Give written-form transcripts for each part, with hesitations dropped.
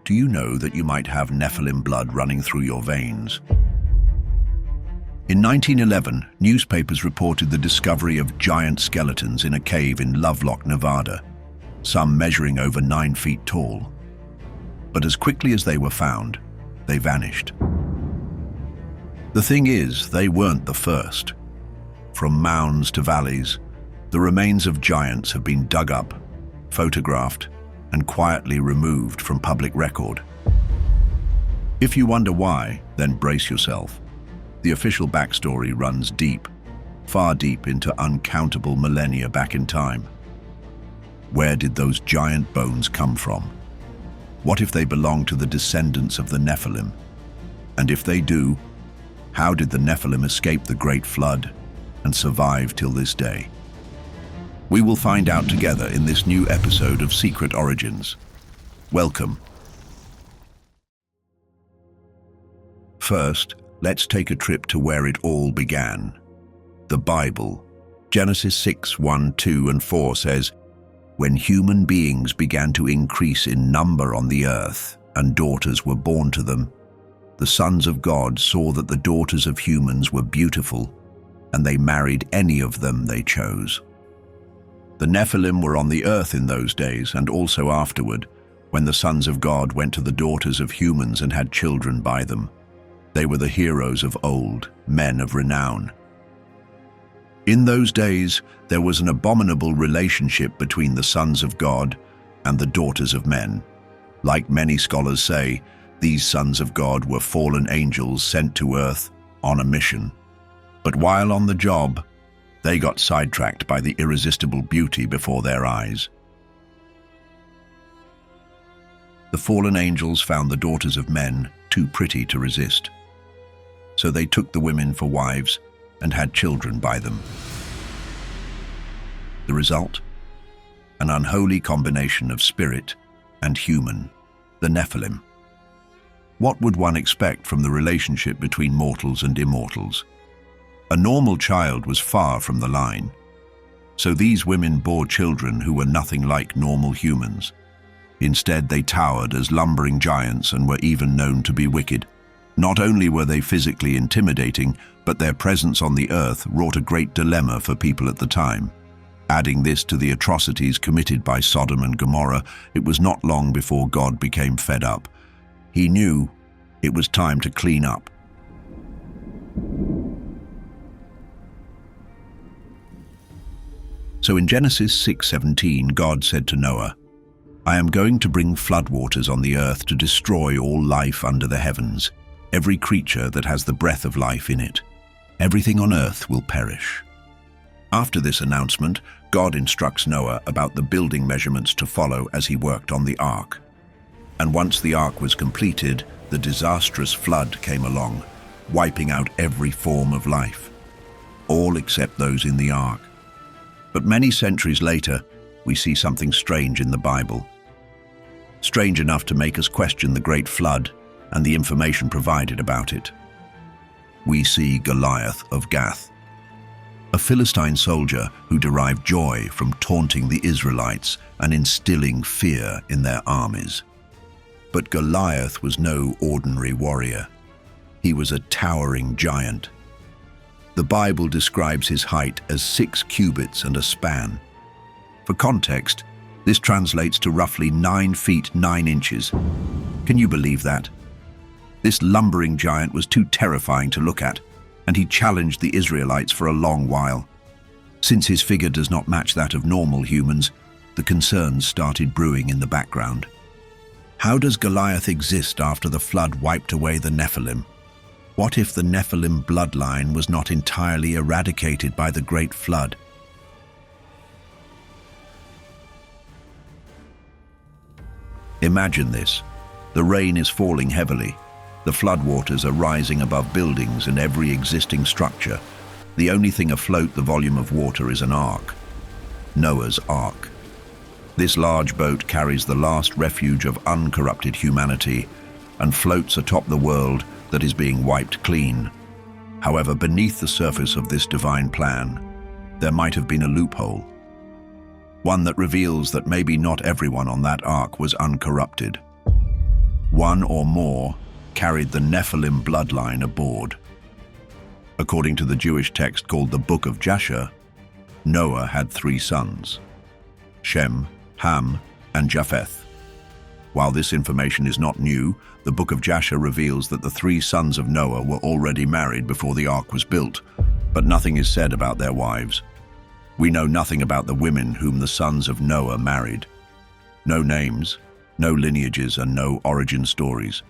Do you know that you might have Nephilim blood running through your veins? In 1911, newspapers reported the discovery of giant skeletons in a cave in Lovelock, Nevada, some measuring over 9 feet tall. But as quickly as they were found, they vanished. The thing is, they weren't the first. From mounds to valleys, the remains of giants have been dug up, photographed, and quietly removed from public record. If you wonder why, then brace yourself. The official backstory runs deep, far deep into uncountable millennia back in time. Where did those giant bones come from? What if they belong to the descendants of the Nephilim? And if they do, how did the Nephilim escape the Great Flood and survive till this day? We will find out together in this new episode of Secret Origins. Welcome. First, let's take a trip to where it all began. The Bible. Genesis 6:1, 2, and 4 says, "When human beings began to increase in number on the earth, and daughters were born to them, the sons of God saw that the daughters of humans were beautiful, and they married any of them they chose." The Nephilim were on the earth in those days, and also afterward, when the sons of God went to the daughters of humans and had children by them. They were the heroes of old, men of renown. In those days, there was an abominable relationship between the sons of God and the daughters of men. Like many scholars say, these sons of God were fallen angels sent to earth on a mission. But while on the job, they got sidetracked by the irresistible beauty before their eyes. The fallen angels found the daughters of men too pretty to resist. So they took the women for wives and had children by them. The result? An unholy combination of spirit and human, the Nephilim. What would one expect from the relationship between mortals and immortals? A normal child was far from the line. So these women bore children who were nothing like normal humans. Instead, they towered as lumbering giants and were even known to be wicked. Not only were they physically intimidating, but their presence on the earth wrought a great dilemma for people at the time. Adding this to the atrocities committed by Sodom and Gomorrah, it was not long before God became fed up. He knew it was time to clean up. So in Genesis 6:17, God said to Noah, "I am going to bring floodwaters on the earth to destroy all life under the heavens, every creature that has the breath of life in it. Everything on earth will perish." After this announcement, God instructs Noah about the building measurements to follow as he worked on the ark. And once the ark was completed, the disastrous flood came along, wiping out every form of life, all except those in the ark. But many centuries later, we see something strange in the Bible. Strange enough to make us question the Great Flood and the information provided about it. We see Goliath of Gath, a Philistine soldier who derived joy from taunting the Israelites and instilling fear in their armies. But Goliath was no ordinary warrior. He was a towering giant. The Bible describes his height as 6 cubits and a span. For context, this translates to roughly 9 feet 9 inches. Can you believe that? This lumbering giant was too terrifying to look at, and he challenged the Israelites for a long while. Since his figure does not match that of normal humans, the concerns started brewing in the background. How does Goliath exist after the flood wiped away the Nephilim? What if the Nephilim bloodline was not entirely eradicated by the Great Flood? Imagine this. The rain is falling heavily. The floodwaters are rising above buildings and every existing structure. The only thing afloat the volume of water is an ark. Noah's Ark. This large boat carries the last refuge of uncorrupted humanity and floats atop the world that is being wiped clean. However, beneath the surface of this divine plan, there might have been a loophole. One that reveals that maybe not everyone on that ark was uncorrupted. one or more carried the Nephilim bloodline aboard. According to the Jewish text called the Book of Jasher, Noah had 3 sons: Shem, Ham, and Japheth. While this information is not new, the Book of Jasher reveals that the 3 sons of Noah were already married before the ark was built, but nothing is said about their wives. We know nothing about the women whom the sons of Noah married. No names, no lineages, and no origin stories.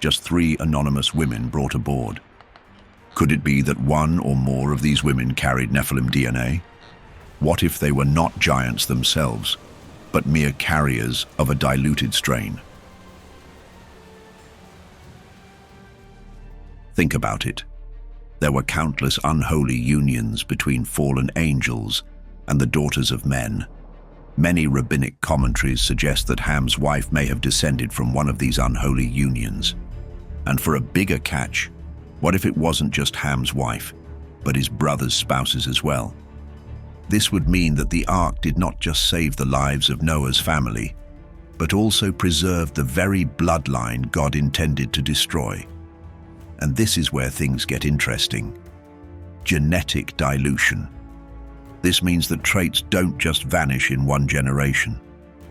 Just 3 anonymous women brought aboard. Could it be that one or more of these women carried Nephilim DNA? What if they were not giants themselves, but mere carriers of a diluted strain? Think about it. There were countless unholy unions between fallen angels and the daughters of men. Many rabbinic commentaries suggest that Ham's wife may have descended from one of these unholy unions. And for a bigger catch, what if it wasn't just Ham's wife, but his brother's spouses as well? This would mean that the ark did not just save the lives of Noah's family, but also preserved the very bloodline God intended to destroy. And this is where things get interesting. Genetic dilution. This means that traits don't just vanish in one generation.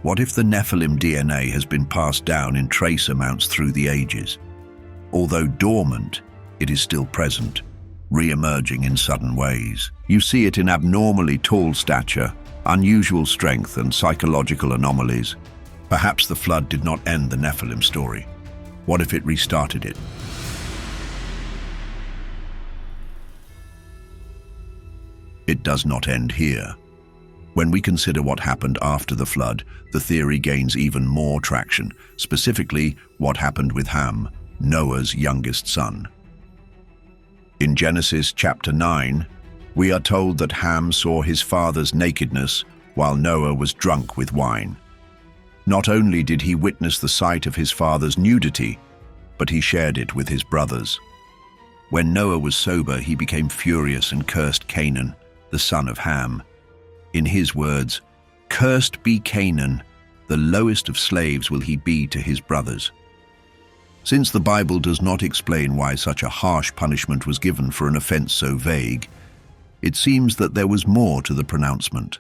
What if the Nephilim DNA has been passed down in trace amounts through the ages? Although dormant, it is still present, re-emerging in sudden ways. You see it in abnormally tall stature, unusual strength, and psychological anomalies. Perhaps the flood did not end the Nephilim story. What if it restarted it? It does not end here. When we consider what happened after the flood, the theory gains even more traction, specifically what happened with Ham, Noah's youngest son. In Genesis chapter 9, we are told that Ham saw his father's nakedness while Noah was drunk with wine. Not only did he witness the sight of his father's nudity, but he shared it with his brothers. When Noah was sober, he became furious and cursed Canaan, the son of Ham. In his words, "Cursed be Canaan, the lowest of slaves will he be to his brothers." Since the Bible does not explain why such a harsh punishment was given for an offense so vague, it seems that there was more to the pronouncement.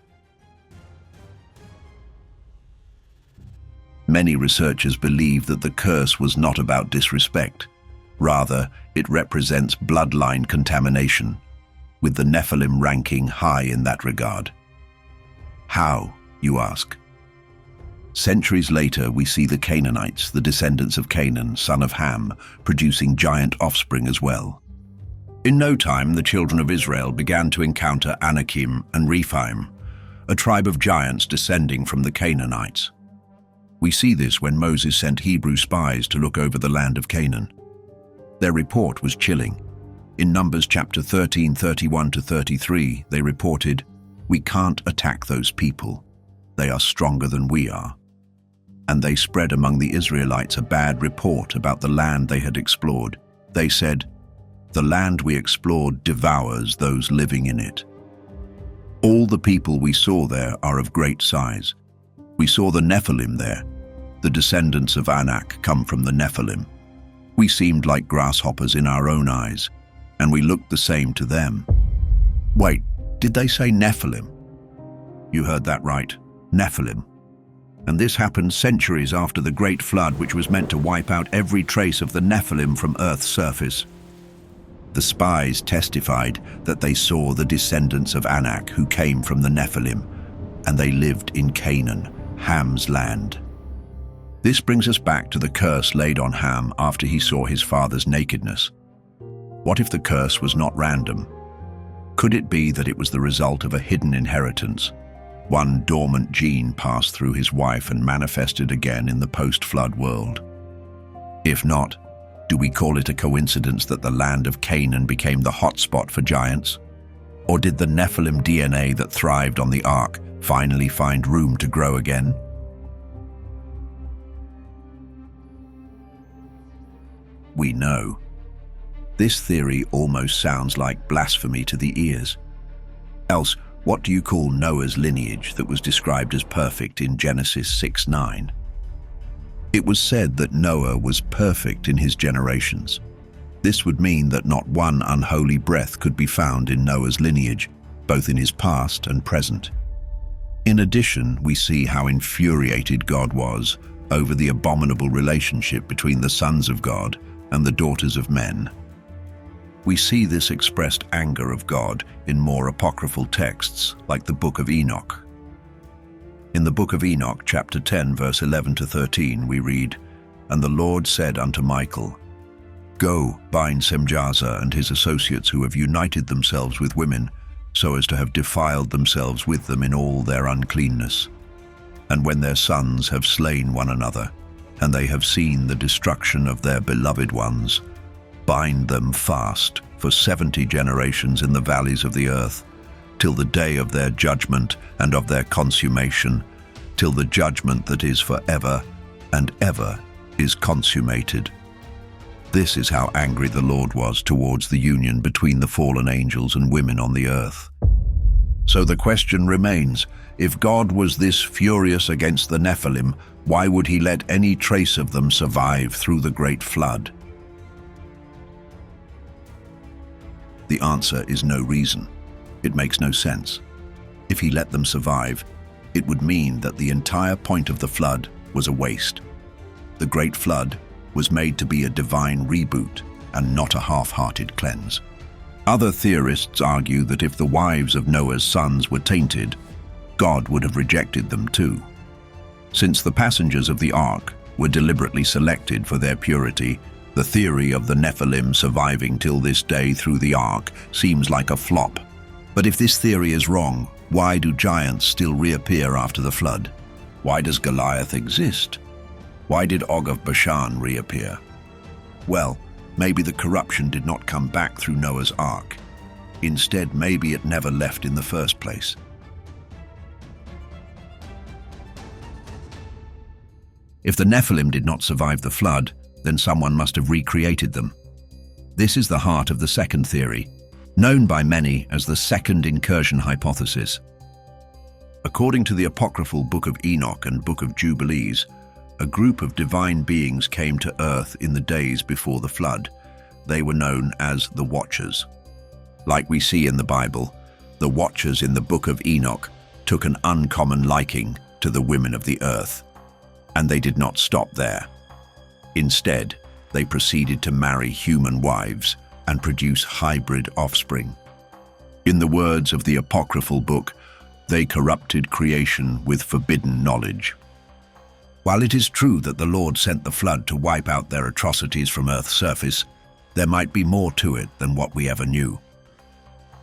Many researchers believe that the curse was not about disrespect. Rather, it represents bloodline contamination, with the Nephilim ranking high in that regard. How, you ask? Centuries later, we see the Canaanites, the descendants of Canaan, son of Ham, producing giant offspring as well. In no time, the children of Israel began to encounter Anakim and Rephaim, a tribe of giants descending from the Canaanites. We see this when Moses sent Hebrew spies to look over the land of Canaan. Their report was chilling. In Numbers chapter 13, 31-33, they reported, "We can't attack those people. They are stronger than we are." And they spread among the Israelites a bad report about the land they had explored. They said, "The land we explored devours those living in it. All the people we saw there are of great size. We saw the Nephilim there. The descendants of Anak come from the Nephilim. We seemed like grasshoppers in our own eyes, and we looked the same to them." Wait, did they say Nephilim? You heard that right, Nephilim. And this happened centuries after the Great Flood, which was meant to wipe out every trace of the Nephilim from Earth's surface. The spies testified that they saw the descendants of Anak who came from the Nephilim, and they lived in Canaan, Ham's land. This brings us back to the curse laid on Ham after he saw his father's nakedness. What if the curse was not random? Could it be that it was the result of a hidden inheritance? One dormant gene passed through his wife and manifested again in the post-flood world. If not, do we call it a coincidence that the land of Canaan became the hotspot for giants? Or did the Nephilim DNA that thrived on the ark finally find room to grow again? We know. This theory almost sounds like blasphemy to the ears. Else, what do you call Noah's lineage that was described as perfect in Genesis 6:9? It was said that Noah was perfect in his generations. This would mean that not one unholy breath could be found in Noah's lineage, both in his past and present. In addition, we see how infuriated God was over the abominable relationship between the sons of God and the daughters of men. We see this expressed anger of God in more apocryphal texts, like the Book of Enoch. In the Book of Enoch, chapter 10, verse 11 to 13, we read, "And the Lord said unto Michael, Go, bind Semjaza and his associates who have united themselves with women, so as to have defiled themselves with them in all their uncleanness. And when their sons have slain one another, and they have seen the destruction of their beloved ones, bind them fast for 70 generations in the valleys of the earth, till the day of their judgment and of their consummation, till the judgment that is for ever and ever is consummated." This is how angry the Lord was towards the union between the fallen angels and women on the earth. So the question remains, if God was this furious against the Nephilim, why would he let any trace of them survive through the great flood? The answer is no reason. It makes no sense. If he let them survive, it would mean that the entire point of the flood was a waste. The great flood was made to be a divine reboot and not a half-hearted cleanse. Other theorists argue that if the wives of Noah's sons were tainted, God would have rejected them too. Since the passengers of the ark were deliberately selected for their purity, the theory of the Nephilim surviving till this day through the ark seems like a flop. But if this theory is wrong, why do giants still reappear after the flood? Why does Goliath exist? Why did Og of Bashan reappear? Well, maybe the corruption did not come back through Noah's ark. Instead, maybe it never left in the first place. If the Nephilim did not survive the flood, then someone must have recreated them. This is the heart of the second theory, known by many as the second incursion hypothesis. According to the apocryphal Book of Enoch and Book of Jubilees, a group of divine beings came to earth in the days before the flood. They were known as the Watchers. Like we see in the Bible, the Watchers in the Book of Enoch took an uncommon liking to the women of the earth. And they did not stop there. Instead, they proceeded to marry human wives and produce hybrid offspring. In the words of the apocryphal book, they corrupted creation with forbidden knowledge. While it is true that the Lord sent the flood to wipe out their atrocities from Earth's surface, there might be more to it than what we ever knew.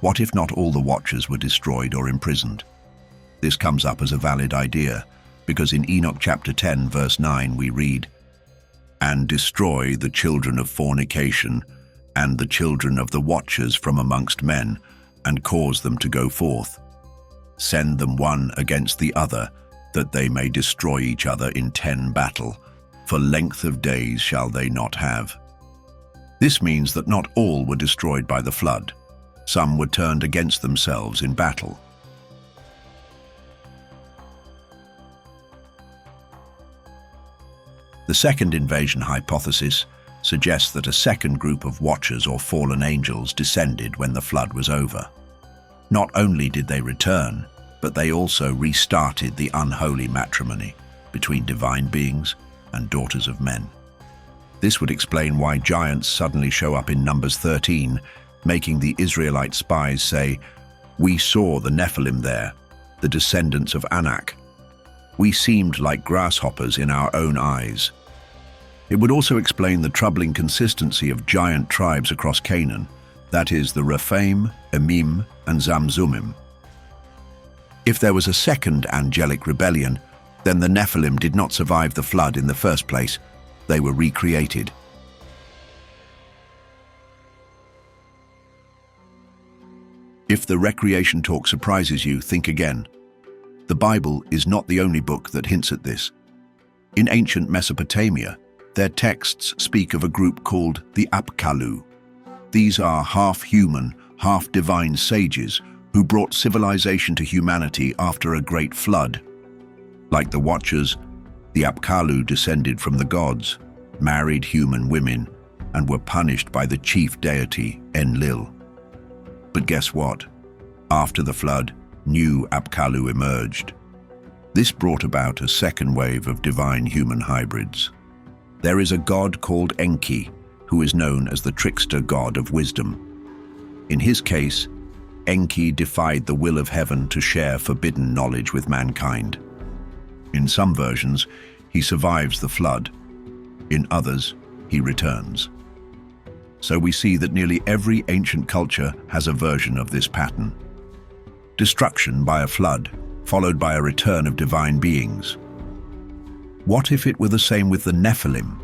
What if not all the Watchers were destroyed or imprisoned? This comes up as a valid idea, because in Enoch chapter 10, verse 9, we read, "And destroy the children of fornication, and the children of the Watchers from amongst men, and cause them to go forth. Send them one against the other, that they may destroy each other in 10 battle, for length of days shall they not have." This means that not all were destroyed by the flood. Some were turned against themselves in battle. The second invasion hypothesis suggests that a second group of Watchers or fallen angels descended when the flood was over. Not only did they return, but they also restarted the unholy matrimony between divine beings and daughters of men. This would explain why giants suddenly show up in Numbers 13, making the Israelite spies say, "We saw the Nephilim there, the descendants of Anak. We seemed like grasshoppers in our own eyes." It would also explain the troubling consistency of giant tribes across Canaan, that is, the Rephaim, Emim, and Zamzumim. If there was a second angelic rebellion, then the Nephilim did not survive the flood in the first place. They were recreated. If the recreation talk surprises you, think again. The Bible is not the only book that hints at this. In ancient Mesopotamia, their texts speak of a group called the Apkallu. These are half-human, half-divine sages who brought civilization to humanity after a great flood. Like the Watchers, The Apkallu descended from the gods, married human women, and were punished by the chief deity, Enlil. But guess what? After the flood, new Apkallu emerged. This brought about a second wave of divine human hybrids. There is a god called Enki, who is known as the trickster god of wisdom. In his case, Enki defied the will of heaven to share forbidden knowledge with mankind. In some versions, he survives the flood. In others, he returns. So we see that nearly every ancient culture has a version of this pattern. Destruction by a flood, followed by a return of divine beings. What if it were the same with the Nephilim?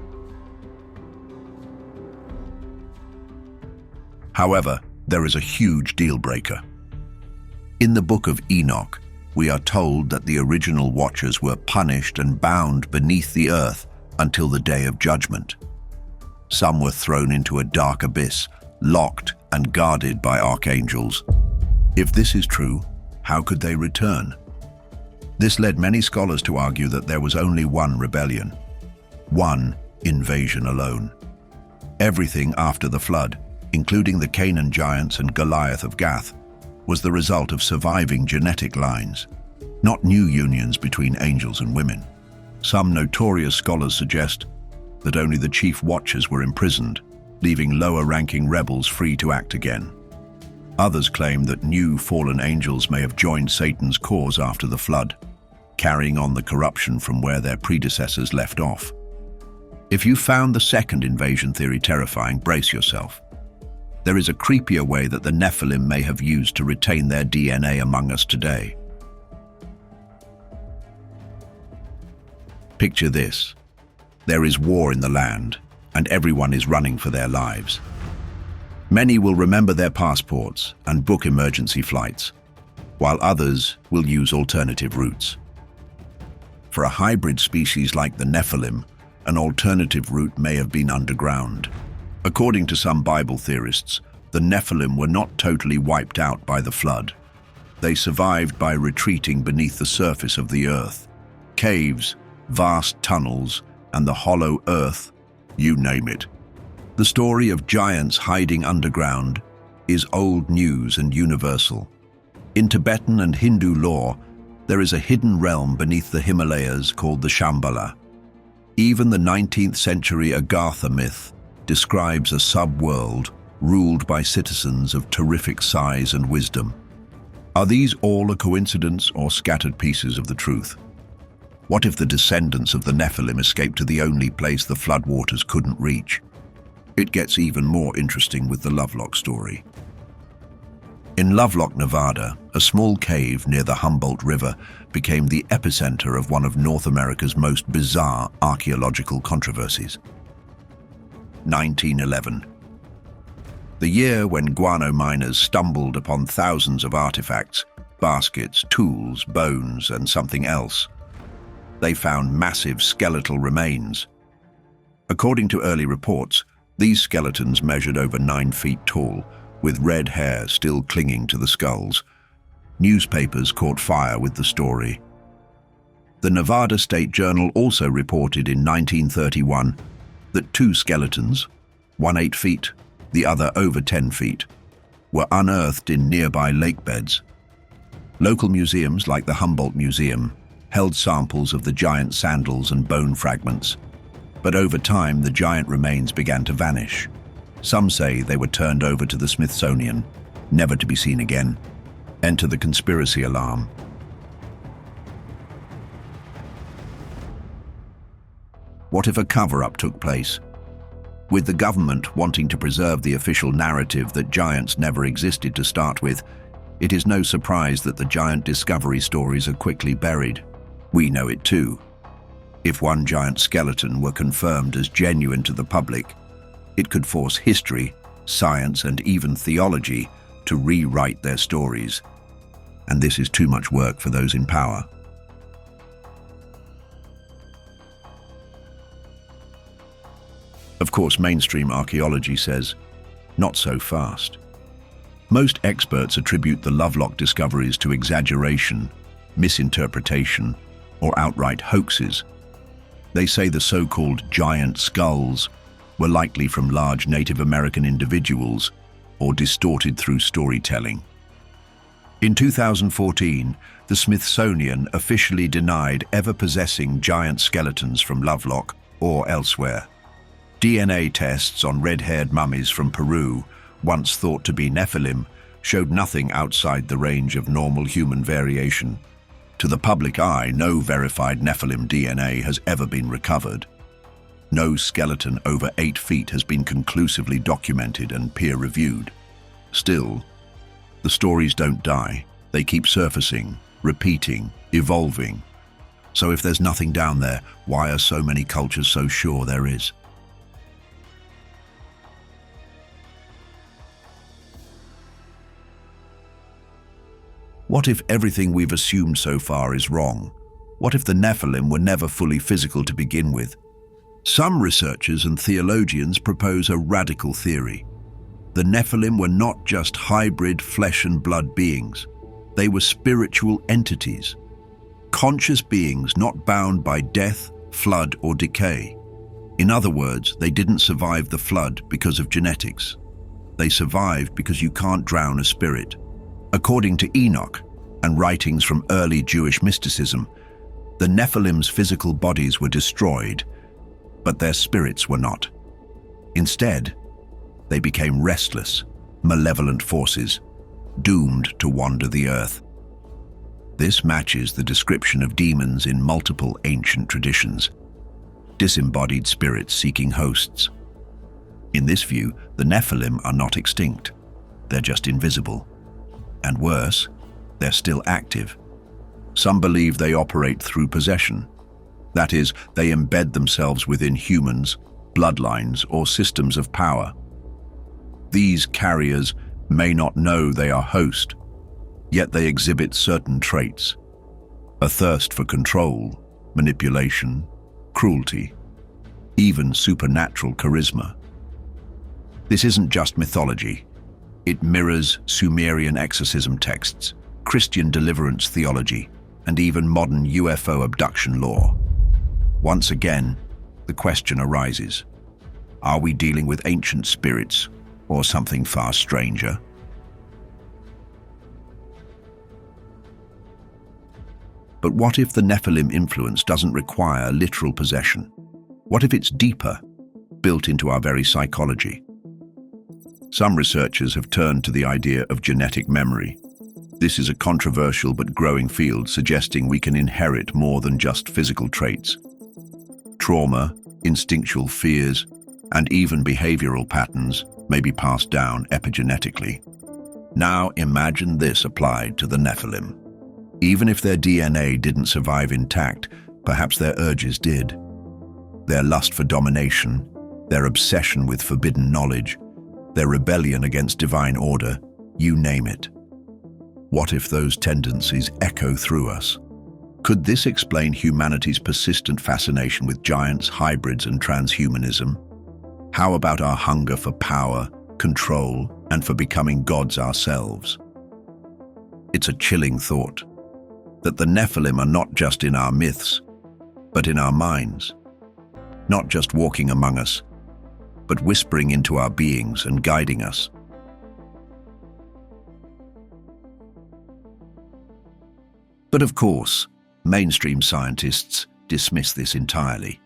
However, there is a huge deal breaker. In the book of Enoch, we are told that the original watchers were punished and bound beneath the earth until the day of judgment. Some were thrown into a dark abyss, locked and guarded by archangels. If this is true, how could they return? This led many scholars to argue that there was only one rebellion, one invasion alone. Everything after the flood, including the Canaan giants and Goliath of Gath, was the result of surviving genetic lines, not new unions between angels and women. Some notorious scholars suggest that only the chief watchers were imprisoned, leaving lower-ranking rebels free to act again. Others claim that new fallen angels may have joined Satan's cause after the flood, carrying on the corruption from where their predecessors left off. If you found the second invasion theory terrifying, brace yourself. There is a creepier way that the Nephilim may have used to retain their DNA among us today. Picture this. There is war in the land, and everyone is running for their lives. Many will remember their passports and book emergency flights, while others will use alternative routes. For a hybrid species like the Nephilim, an alternative route may have been underground. According to some Bible theorists, the Nephilim were not totally wiped out by the flood. They survived by retreating beneath the surface of the earth. Caves, vast tunnels, and the hollow earth, you name it. The story of giants hiding underground is old news and universal. In Tibetan and Hindu lore, there is a hidden realm beneath the Himalayas called the Shambhala. Even the 19th century Agartha myth describes a sub-world ruled by citizens of terrific size and wisdom. Are these all a coincidence or scattered pieces of the truth? What if the descendants of the Nephilim escaped to the only place the floodwaters couldn't reach? It gets even more interesting with the Lovelock story. In Lovelock, Nevada, a small cave near the Humboldt River became the epicenter of one of North America's most bizarre archaeological controversies. 1911. The year when guano miners stumbled upon thousands of artifacts, baskets, tools, bones, and something else. They found massive skeletal remains. According to early reports, these skeletons measured over 9 feet tall, with red hair still clinging to the skulls. Newspapers caught fire with the story. The Nevada State Journal also reported in 1931 that 2 skeletons, one 8 feet, the other over 10 feet, were unearthed in nearby lake beds. Local museums like the Humboldt Museum held samples of the giant sandals and bone fragments, but over time the giant remains began to vanish. Some say they were turned over to the Smithsonian, never to be seen again. Enter the conspiracy alarm. What if a cover-up took place? With the government wanting to preserve the official narrative that giants never existed to start with, it is no surprise that the giant discovery stories are quickly buried. We know it too. If one giant skeleton were confirmed as genuine to the public, it could force history, science, and even theology to rewrite their stories. And this is too much work for those in power. Of course, mainstream archaeology says, not so fast. Most experts attribute the Lovelock discoveries to exaggeration, misinterpretation, or outright hoaxes. They say the so-called giant skulls were likely from large Native American individuals or distorted through storytelling. In 2014, the Smithsonian officially denied ever possessing giant skeletons from Lovelock or elsewhere. DNA tests on red-haired mummies from Peru, once thought to be Nephilim, showed nothing outside the range of normal human variation. To the public eye, no verified Nephilim DNA has ever been recovered. No skeleton over 8 feet has been conclusively documented and peer-reviewed. Still, the stories don't die. They keep surfacing, repeating, evolving. So if there's nothing down there, why are so many cultures so sure there is? What if everything we've assumed so far is wrong? What if the Nephilim were never fully physical to begin with? Some researchers and theologians propose a radical theory. The Nephilim were not just hybrid flesh and blood beings. They were spiritual entities, conscious beings not bound by death, flood, or decay. In other words, they didn't survive the flood because of genetics. They survived because you can't drown a spirit. According to Enoch and writings from early Jewish mysticism, the Nephilim's physical bodies were destroyed, but their spirits were not. Instead, they became restless, malevolent forces, doomed to wander the earth. This matches the description of demons in multiple ancient traditions, disembodied spirits seeking hosts. In this view, the Nephilim are not extinct. They're just invisible. And worse, they're still active. Some believe they operate through possession. That is, they embed themselves within humans, bloodlines, or systems of power. These carriers may not know they are host, yet they exhibit certain traits: a thirst for control, manipulation, cruelty, even supernatural charisma. This isn't just mythology. It mirrors Sumerian exorcism texts, Christian deliverance theology, and even modern UFO abduction lore. Once again, the question arises: are we dealing with ancient spirits or something far stranger? But what if the Nephilim influence doesn't require literal possession? What if it's deeper, built into our very psychology? Some researchers have turned to the idea of genetic memory. This is a controversial but growing field, suggesting we can inherit more than just physical traits. Trauma, instinctual fears, and even behavioral patterns may be passed down epigenetically. Now imagine this applied to the Nephilim. Even if their DNA didn't survive intact, perhaps their urges did. Their lust for domination, their obsession with forbidden knowledge, their rebellion against divine order, you name it. What if those tendencies echo through us? Could this explain humanity's persistent fascination with giants, hybrids, and transhumanism? How about our hunger for power, control, and for becoming gods ourselves? It's a chilling thought that the Nephilim are not just in our myths, but in our minds. Not just walking among us, but whispering into our beings and guiding us. But of course, mainstream scientists dismiss this entirely.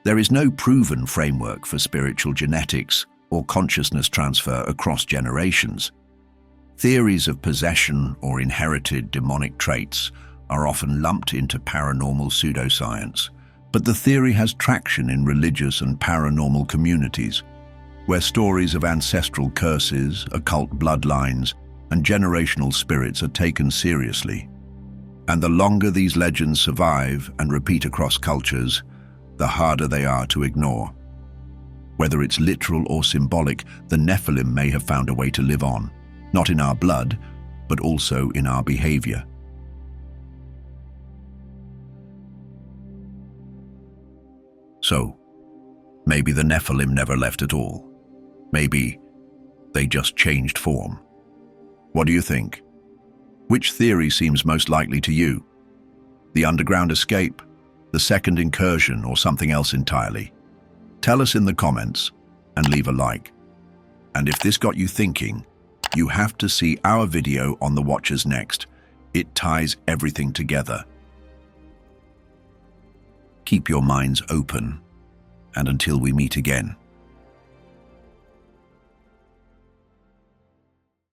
There is no proven framework for spiritual genetics or consciousness transfer across generations. Theories of possession or inherited demonic traits are often lumped into paranormal pseudoscience, but the theory has traction in religious and paranormal communities, where stories of ancestral curses, occult bloodlines, and generational spirits are taken seriously. And the longer these legends survive and repeat across cultures, the harder they are to ignore. Whether it's literal or symbolic, the Nephilim may have found a way to live on, not in our blood, but also in our behavior. So, maybe the Nephilim never left at all. Maybe they just changed form. What do you think? Which theory seems most likely to you? The underground escape, the second incursion, or something else entirely? Tell us in the comments and leave a like. And if this got you thinking, you have to see our video on the Watchers next. It ties everything together. Keep your minds open, and until we meet again.